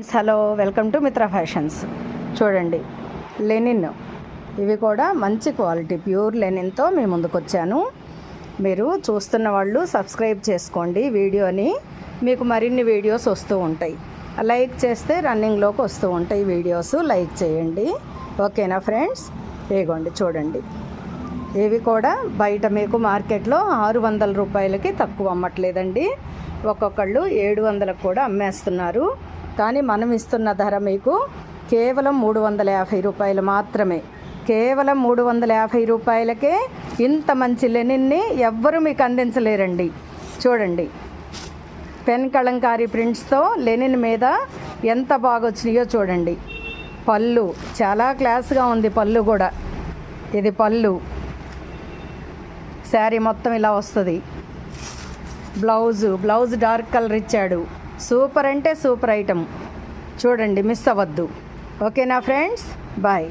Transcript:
Hello, welcome to మిత్ర fashions. చూడండి, Lenin ఇవి కూడా మంచి క్వాలిటీ ప్యూర్ లెనిన్తో మీ ముందుకు వచ్చాను. మీరు చూస్తున్న వాళ్ళు సబ్స్క్రైబ్ చేసుకోండి వీడియోని, మీకు మరిన్ని వీడియోస్ వస్తూ ఉంటాయి. లైక్ చేస్తే రన్నింగ్లోకి వస్తూ ఉంటాయి వీడియోస్, లైక్ చేయండి. ఓకేనా ఫ్రెండ్స్? ఇగోండి చూడండి, ఇవి కూడా బయట మీకు మార్కెట్లో 600 రూపాయలకి తక్కువ అమ్మట్లేదండి. ఒక్కొక్కళ్ళు 700కు కూడా అమ్మేస్తున్నారు. కానీ మనం ఇస్తున్న ధర మీకు కేవలం 350 రూపాయలు మాత్రమే. కేవలం 350 రూపాయలకే ఇంత మంచి లెనిన్ని ఎవ్వరూ మీకు అందించలేరండి. చూడండి, పెన్ కలంకారీ ప్రింట్స్తో లెనిన్ మీద ఎంత బాగా వచ్చినాయో చూడండి. పళ్ళు చాలా క్లాస్గా ఉంది, పళ్ళు కూడా. ఇది పళ్ళు, శారీ మొత్తం ఇలా వస్తుంది. బ్లౌజ్ డార్క్ కలర్ ఇచ్చాడు. సూపర్ అంటే సూపర్ ఐటమ్. చూడండి, మిస్ అవ్వద్దు. ఓకేనా ఫ్రెండ్స్? బాయ్.